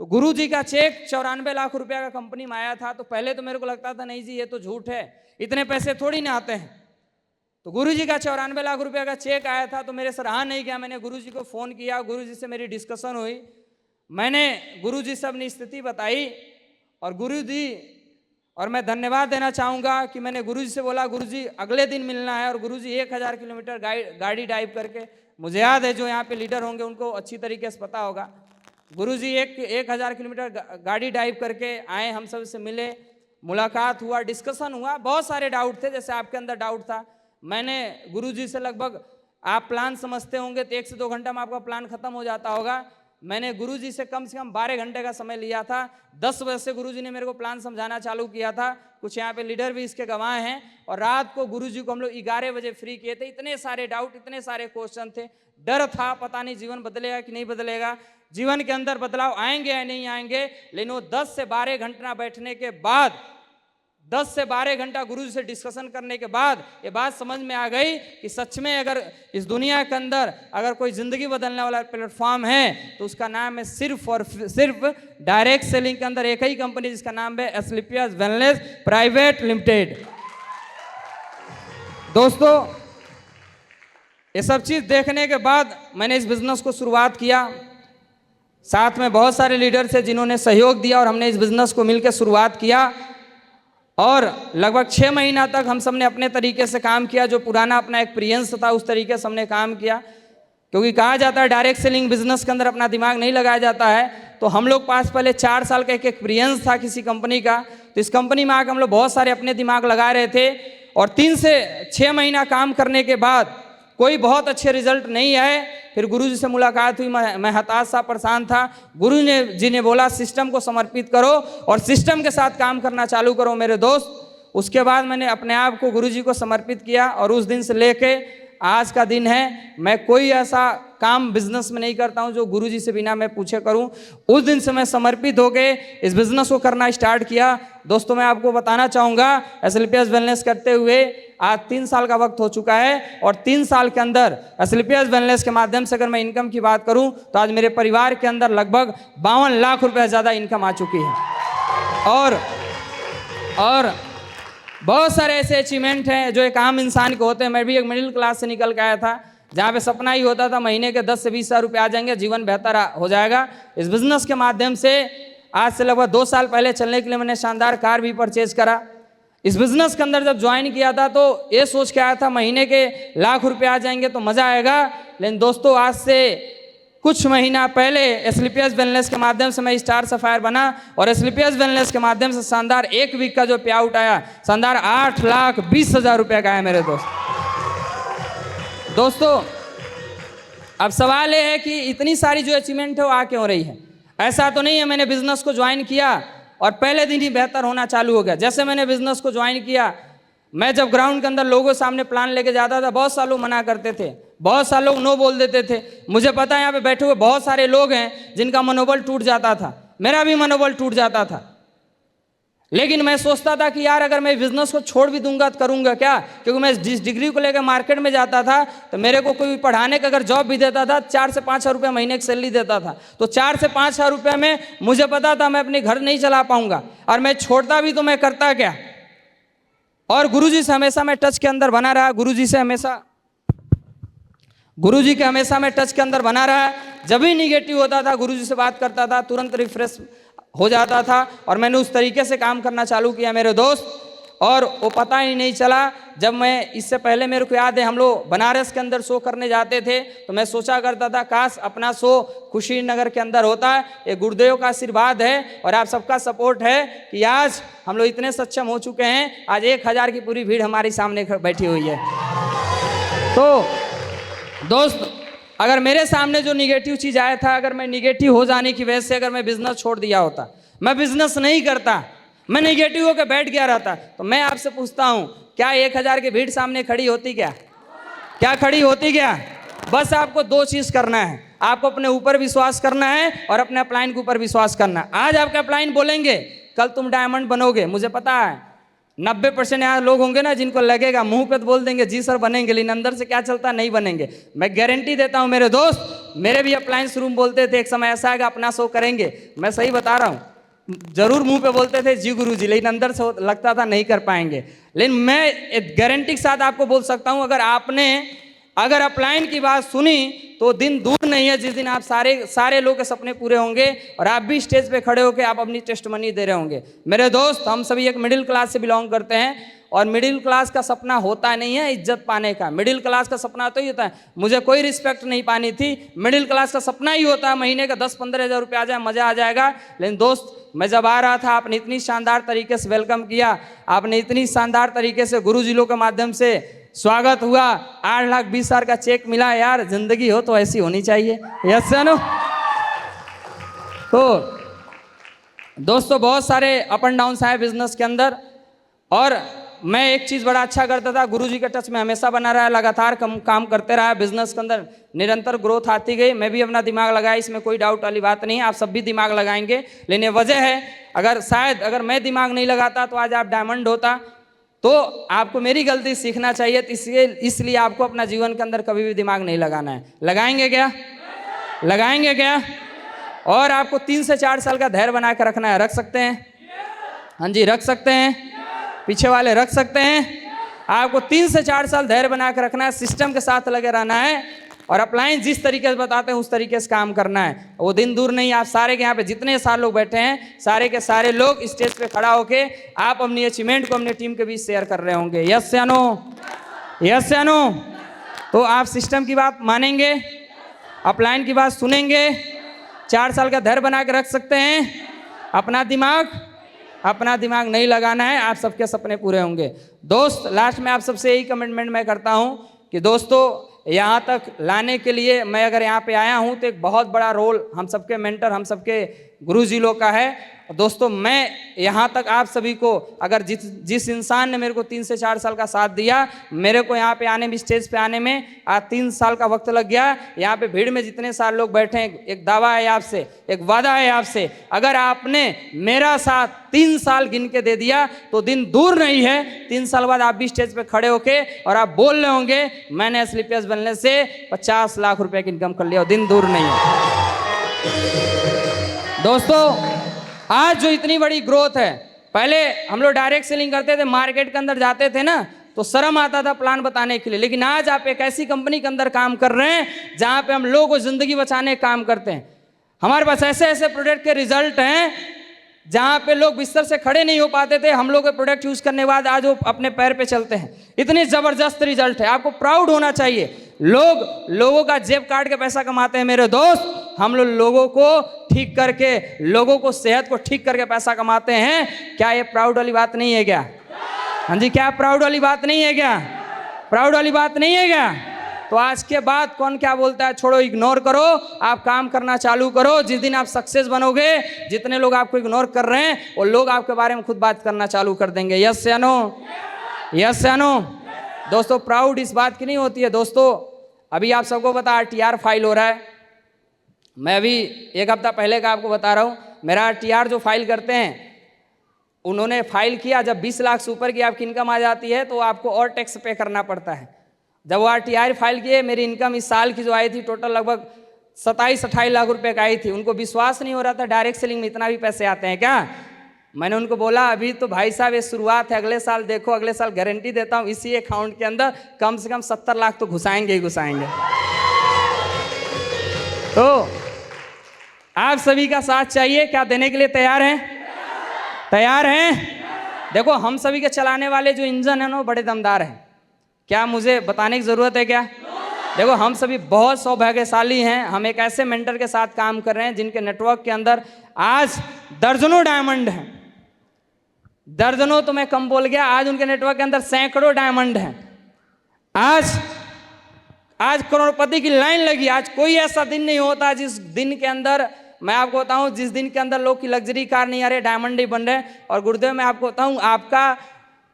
तो गुरुजी का चेक 94 लाख रुपया का कंपनी में आया था। तो पहले तो मेरे को लगता था नहीं जी ये तो झूठ है, इतने पैसे थोड़ी ना आते हैं। तो गुरुजी का 94 लाख रुपया का चेक आया था। तो मेरे से रहा नहीं गया, मैंने गुरुजी को फ़ोन किया, गुरुजी से मेरी डिस्कशन हुई, मैंने गुरुजी से अपनी स्थिति बताई। और गुरुजी, और मैं धन्यवाद देना चाहूँगा कि मैंने गुरुजी से बोला गुरुजी अगले दिन मिलना है। और गुरुजी 1000 किलोमीटर गाड़ी ड्राइव करके, मुझे याद है जो यहाँ पे लीडर होंगे उनको अच्छी तरीके से पता होगा, गुरुजी 1000 किलोमीटर गाड़ी ड्राइव करके आए, हम सब से मिले, मुलाकात हुआ, डिस्कशन हुआ। बहुत सारे डाउट थे, जैसे आपके अंदर डाउट था। मैंने गुरुजी से लगभग, आप प्लान समझते होंगे तो 1 से 2 घंटा में आपका प्लान खत्म हो जाता होगा। मैंने गुरुजी से कम 12 घंटे का समय लिया था। 10 बजे से गुरुजी ने मेरे को प्लान समझाना चालू किया था। कुछ यहाँ पे लीडर भी इसके गवाह हैं। और रात को गुरुजी को हम लोग 11 बजे फ्री किए थे। इतने सारे डाउट, इतने सारे क्वेश्चन थे, डर था पता नहीं जीवन बदलेगा कि नहीं बदलेगा, जीवन के अंदर बदलाव आएंगे या नहीं आएंगे। लेकिन वो 10 से 12 घंटा बैठने के बाद, 10 से 12 घंटा गुरुजी से डिस्कशन करने के बाद ये बात समझ में आ गई कि सच में अगर इस दुनिया के अंदर अगर कोई ज़िंदगी बदलने वाला प्लेटफॉर्म है तो उसका नाम है सिर्फ और सिर्फ डायरेक्ट सेलिंग के अंदर एक ही कंपनी, जिसका नाम है एस्क्लेपियस वेलनेस प्राइवेट लिमिटेड। दोस्तों, ये सब चीज़ देखने के बाद मैंने इस बिज़नेस को शुरुआत किया। साथ में बहुत सारे लीडर थे जिन्होंने सहयोग दिया और हमने इस बिज़नेस को मिलकर शुरुआत किया। और लगभग 6 महीना तक हम सब ने अपने तरीके से काम किया, जो पुराना अपना एक्सपीरियंस था उस तरीके से हमने काम किया। क्योंकि कहा जाता है डायरेक्ट सेलिंग बिजनेस के अंदर अपना दिमाग नहीं लगाया जाता है। तो हम लोग पास पहले 4 साल का एक एक्सपीरियंस था किसी कंपनी का। तो इस कंपनी में आकर हम लोग बहुत सारे अपने दिमाग लगा रहे थे। और 3 से 6 महीना काम करने के बाद कोई बहुत अच्छे रिजल्ट नहीं आए। फिर गुरुजी से मुलाकात हुई, मैं हताश सा, परेशान था। गुरुजी ने बोला सिस्टम को समर्पित करो और सिस्टम के साथ काम करना चालू करो मेरे दोस्त। उसके बाद मैंने अपने आप को गुरुजी को समर्पित किया और उस दिन से लेके आज का दिन है, मैं कोई ऐसा काम बिजनेस में नहीं करता हूं जो गुरुजी से बिना मैं पूछे करूं। उस दिन से मैं समर्पित होके इस बिजनेस को करना स्टार्ट किया। दोस्तों, मैं आपको बताना चाहूँगा एस्क्लेपियस वेलनेस करते हुए आज 3 साल का वक्त हो चुका है। और 3 साल के अंदर एस्क्लेपियस वेलनेस के माध्यम से अगर मैं इनकम की बात करूं तो आज मेरे परिवार के अंदर लगभग 52 लाख रुपये ज़्यादा इनकम आ चुकी है। और बहुत सारे ऐसे अचीवमेंट हैं जो एक आम इंसान के होते हैं। मैं भी एक मिडिल क्लास से निकल के आया था, जहाँ पे सपना ही होता था महीने के 10 से 20 हज़ार रुपये आ जाएंगे, जीवन बेहतर हो जाएगा। इस बिज़नेस के माध्यम से आज से लगभग 2 साल पहले चलने के लिए मैंने शानदार कार भी परचेज करा। इस बिज़नेस के अंदर जब ज्वाइन किया था तो ये सोच के आया था महीने के लाख रुपये आ जाएंगे तो मज़ा आएगा। लेकिन दोस्तों, आज से कुछ महीना पहले एस्क्लेपियस वेलनेस के माध्यम से मैं स्टार सफायर बना। और एस्क्लेपियस वेलनेस के माध्यम से शानदार 1 वीक का जो पे आउट आया, शानदार 8,20,000 रुपये का है मेरे दोस्तों। अब सवाल ये है कि इतनी सारी जो अचीवमेंट है वो आ क्यों रही है। ऐसा तो नहीं है मैंने बिजनेस को ज्वाइन किया और पहले दिन ही बेहतर होना चालू हो गया। जैसे मैंने बिजनेस को ज्वाइन किया, मैं जब ग्राउंड के अंदर लोगों सामने प्लान लेके जाता था, बहुत सारे लोग मना करते थे, बहुत सारे लोग नो बोल देते थे। मुझे पता है यहाँ पे बैठे हुए बहुत सारे लोग हैं जिनका मनोबल टूट जाता था, मेरा भी मनोबल टूट जाता था। लेकिन मैं सोचता था कि यार अगर मैं बिजनेस को छोड़ भी दूंगा तो करूंगा क्या, क्योंकि मैं जिस डिग्री को लेकर मार्केट में जाता था तो मेरे को कोई पढ़ाने का अगर जॉब भी देता था 4 से 5 हज़ार रुपये महीने की सैलरी देता था। तो 4 से 5 हज़ार रुपये में मुझे पता था मैं अपने घर नहीं चला पाऊंगा, और मैं छोड़ता भी तो मैं करता क्या। और गुरुजी से हमेशा मैं टच के अंदर बना रहा, गुरुजी के हमेशा मैं टच के अंदर बना रहा। जब भी निगेटिव होता था गुरुजी से बात करता था, तुरंत रिफ्रेश हो जाता था। और मैंने उस तरीके से काम करना चालू किया मेरे दोस्त। और वो पता ही नहीं चला, जब मैं इससे पहले मेरे को याद है हम लोग बनारस के अंदर शो करने जाते थे तो मैं सोचा करता था काश अपना शो खुशीनगर के अंदर होता। ये गुरुदेव का आशीर्वाद है और आप सबका सपोर्ट है कि आज हम लोग इतने सक्षम हो चुके हैं। आज 1000 की पूरी भीड़ हमारे सामने बैठी हुई है। तो दोस्त, अगर मेरे सामने जो निगेटिव चीज़ आया था, अगर मैं निगेटिव हो जाने की वजह से अगर मैं बिजनेस छोड़ दिया होता, मैं बिजनेस नहीं करता, मैं नेगेटिव होकर बैठ गया रहता, तो मैं आपसे पूछता हूं क्या 1000 की भीड़ सामने खड़ी होती क्या खड़ी होती क्या। बस आपको 2 चीज़ करना है, आपको अपने ऊपर विश्वास करना है और अपने अपलाइन के ऊपर विश्वास करना है। आज आपके अपलाइन बोलेंगे कल तुम डायमंड बनोगे, मुझे पता है 90% यहाँ लोग होंगे ना जिनको लगेगा मुंह पे तो बोल देंगे जी सर बनेंगे, लेकिन अंदर से क्या चलता नहीं बनेंगे। मैं गारंटी देता हूँ मेरे दोस्त, मेरे भी अप्लायंस रूम बोलते थे एक समय ऐसा आएगा अपना शो करेंगे, मैं सही बता रहा हूँ, जरूर मुंह पे बोलते थे जी गुरुजी, लेकिन अंदर से लगता था नहीं कर पाएंगे। लेकिन मैं गारंटी के साथ आपको बोल सकता हूँ, अगर अपलाइन की बात सुनी तो दिन दूर नहीं है जिस दिन आप सारे लोग के सपने पूरे होंगे और आप भी स्टेज पे खड़े होकर आप अपनी टेस्टमनी दे रहे होंगे। मेरे दोस्त, हम सभी एक मिडिल क्लास से बिलोंग करते हैं और मिडिल क्लास का सपना होता नहीं है इज्जत पाने का। मिडिल क्लास का सपना तो ही होता है मुझे कोई रिस्पेक्ट नहीं पानी थी, मिडिल क्लास का सपना ही होता है महीने का 10-15 हज़ार रुपये आ जाए मज़ा आ जाएगा। लेकिन दोस्त, मैं जब आ रहा था आपने इतनी शानदार तरीके से वेलकम किया, आपने इतनी शानदार तरीके से गुरुजी लोग के माध्यम से स्वागत हुआ, 8,20,000 का चेक मिला। यार जिंदगी हो तो ऐसी होनी चाहिए, यस नो। तो दोस्तों बहुत सारे अप एंड डाउन आए बिजनेस के अंदर, और मैं एक चीज़ बड़ा अच्छा करता था, गुरुजी के टच में हमेशा बना रहा, लगातार काम करते रहा, बिजनेस के अंदर निरंतर ग्रोथ आती गई। मैं भी अपना दिमाग लगाया, इसमें कोई डाउट वाली बात नहीं है, आप सब भी दिमाग लगाएंगे। लेकिन ये वजह है, अगर मैं दिमाग नहीं लगाता तो आज आप डायमंड होता। तो आपको मेरी गलती सीखना चाहिए, तो इसलिए आपको अपना जीवन के अंदर कभी भी दिमाग नहीं लगाना है। लगाएंगे क्या? लगाएंगे क्या? और आपको 3 से 4 साल का धैर्य बना कर रखना है। रख सकते हैं? हाँ जी, रख सकते हैं। पीछे वाले रख सकते हैं। आपको 3 से 4 साल धैर्य बना कर रखना है, सिस्टम के साथ लगे रहना है और अप्लायंस जिस तरीके से बताते हैं उस तरीके से काम करना है। वो दिन दूर नहीं, आप सारे के यहाँ पे जितने सारे लोग बैठे हैं, सारे के सारे लोग स्टेज पे खड़ा होके आप अपनी अचीवमेंट को अपनी टीम के बीच शेयर कर रहे होंगे। यस या नो? यस या नो? तो आप सिस्टम की बात मानेंगे, अपलायन की बात सुनेंगे, 4 साल का धैर्य बना के रख सकते हैं। अपना दिमाग नहीं लगाना है, आप सबके सपने पूरे होंगे। दोस्त, लास्ट में आप सबसे यही कमिटमेंट मैं करता हूँ कि दोस्तों, यहाँ तक लाने के लिए मैं अगर यहाँ पे आया हूँ तो एक बहुत बड़ा रोल हम सबके मेंटर, हम सबके गुरुजी लोग का है। दोस्तों, मैं यहाँ तक आप सभी को, अगर जिस इंसान ने मेरे को 3 से 4 साल का साथ दिया, मेरे को यहाँ पे आने में, स्टेज पे आने में आज 3 साल का वक्त लग गया। यहाँ पे भीड़ में जितने सारे लोग बैठे हैं, एक दावा है आपसे, एक वादा है आपसे, अगर आपने मेरा साथ 3 साल गिन के दे दिया तो दिन दूर नहीं है, 3 साल बाद आप भी स्टेज पे खड़े होके और आप बोल रहे होंगे मैंने एसलीपीएस बनने से 50 लाख रुपए की इनकम कर लिया। दिन दूर नहीं है। दोस्तों, आज जो इतनी बड़ी ग्रोथ है, पहले हम लोग डायरेक्ट सेलिंग करते थे, मार्केट के अंदर जाते थे ना तो शर्म आता था प्लान बताने के लिए, लेकिन आज आप एक ऐसी कंपनी के अंदर काम कर रहे हैं जहां पे हम लोगों को जिंदगी बचाने का काम करते हैं। हमारे पास ऐसे ऐसे प्रोडक्ट के रिजल्ट हैं जहां पे लोग बिस्तर से खड़े नहीं हो पाते थे, हम लोग के प्रोडक्ट यूज करने के बाद आज वो अपने पैर पे चलते हैं। इतनी जबरदस्त रिजल्ट है, आपको प्राउड होना चाहिए। लोगों का जेब काट के पैसा कमाते हैं मेरे दोस्त, हम लोगों को ठीक करके, लोगों को सेहत को ठीक करके पैसा कमाते हैं। क्या ये प्राउड वाली बात नहीं है क्या? हाँ जी, क्या प्राउड वाली बात नहीं है क्या? प्राउड वाली बात नहीं है क्या? तो आज के बाद कौन क्या बोलता है छोड़ो, इग्नोर करो, आप काम करना चालू करो। जिस दिन आप सक्सेस बनोगे, जितने लोग आपको इग्नोर कर रहे हैं वो लोग आपके बारे में खुद बात करना चालू कर देंगे। यस या नो? यस या नो? दोस्तों, प्राउड इस बात की नहीं होती है। दोस्तों, अभी आप सबको पता RTR फाइल हो रहा है। मैं अभी 1 हफ्ता पहले का आपको बता रहा हूँ, मेरा RTR जो फाइल करते हैं उन्होंने फाइल किया, जब 20 लाख से ऊपर की आपकी इनकम आ जाती है तो आपको और टैक्स पे करना पड़ता है। जब वो RTR फाइल किए, मेरी इनकम इस साल की जो आई थी टोटल लगभग 27-28 लाख रुपए का आई थी। उनको विश्वास नहीं हो रहा था डायरेक्ट सेलिंग में इतना भी पैसे आते हैं क्या। मैंने उनको बोला अभी तो भाई साहब ये शुरुआत है, अगले साल देखो, अगले साल गारंटी देता हूँ इसी अकाउंट के अंदर कम से कम 70 लाख तो घुसाएंगे ही घुसाएंगे। तो आप सभी का साथ चाहिए, क्या देने के लिए तैयार हैं? तैयार हैं? देखो, हम सभी के चलाने वाले जो इंजन है ना वो बड़े दमदार हैं। क्या मुझे बताने की जरूरत है क्या? देखो, हम सभी बहुत सौभाग्यशाली हैं, हम एक ऐसे मेंटर के साथ काम कर रहे हैं जिनके नेटवर्क के अंदर आज दर्जनों डायमंड हैं। दर्जनों तो मैं कम बोल गया, आज उनके नेटवर्क के अंदर सैकड़ों डायमंड हैं। आज करोड़पति की लाइन लगी। आज कोई ऐसा दिन नहीं होता जिस दिन के अंदर, मैं आपको बताऊं, जिस दिन के अंदर लोग की लग्जरी कार नहीं आ रहे, डायमंड नहीं बन रहे। और गुरुदेव, मैं आपको बताऊं, आपका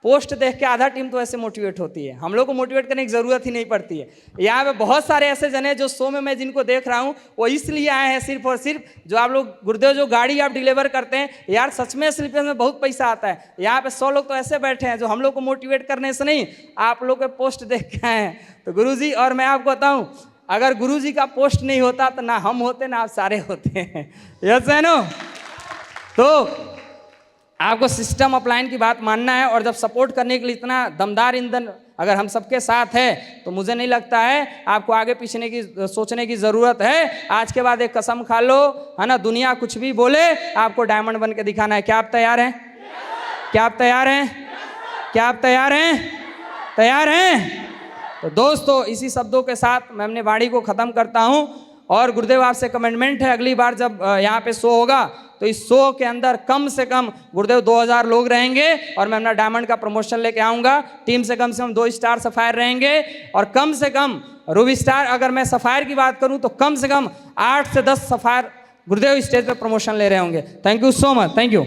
पोस्ट देख के आधा टीम तो ऐसे मोटिवेट होती है, हम लोग को मोटिवेट करने की ज़रूरत ही नहीं पड़ती है। यहाँ पे बहुत सारे ऐसे जने जो शो में मैं जिनको देख रहा हूँ वो इसलिए आए हैं सिर्फ और सिर्फ, जो आप लोग गुरुदेव जो गाड़ी आप डिलीवर करते हैं यार, सच में स्लीपर्स में बहुत पैसा आता है। यहाँ पे 100 लोग तो ऐसे बैठे हैं जो हम लोग को मोटिवेट करने से नहीं, आप लोग के पोस्ट देख के आए हैं। तो गुरुजी, और मैं आपको बताऊं, अगर गुरुजी का पोस्ट नहीं होता तो ना हम होते ना आप सारे होते हैं। यस है नो? तो आपको सिस्टम अपलाइन की बात मानना है, और जब सपोर्ट करने के लिए इतना दमदार ईंधन अगर हम सबके साथ है तो मुझे नहीं लगता है आपको आगे पीछे की सोचने की ज़रूरत है। आज के बाद एक कसम खा लो, है ना, दुनिया कुछ भी बोले आपको डायमंड बन के दिखाना है। क्या आप तैयार हैं? क्या आप तैयार हैं? क्या आप तैयार हैं? तैयार हैं? तो दोस्तों, इसी शब्दों के साथ मैं अपनी वाणी को ख़त्म करता हूँ। और गुरुदेव आपसे कमिटमेंट है, अगली बार जब यहाँ पे शो होगा तो इस शो के अंदर कम से कम गुरुदेव 2000 लोग रहेंगे, और मैं अपना डायमंड का प्रमोशन लेके आऊँगा। टीम से कम 2 स्टार सफ़ायर रहेंगे, और कम से कम रूबी स्टार, अगर मैं सफ़ायर की बात करूँ तो कम से कम 8 से 10 सफ़ायर गुरुदेव स्टेज पे प्रमोशन ले रहे होंगे। Thank you so much, thank you.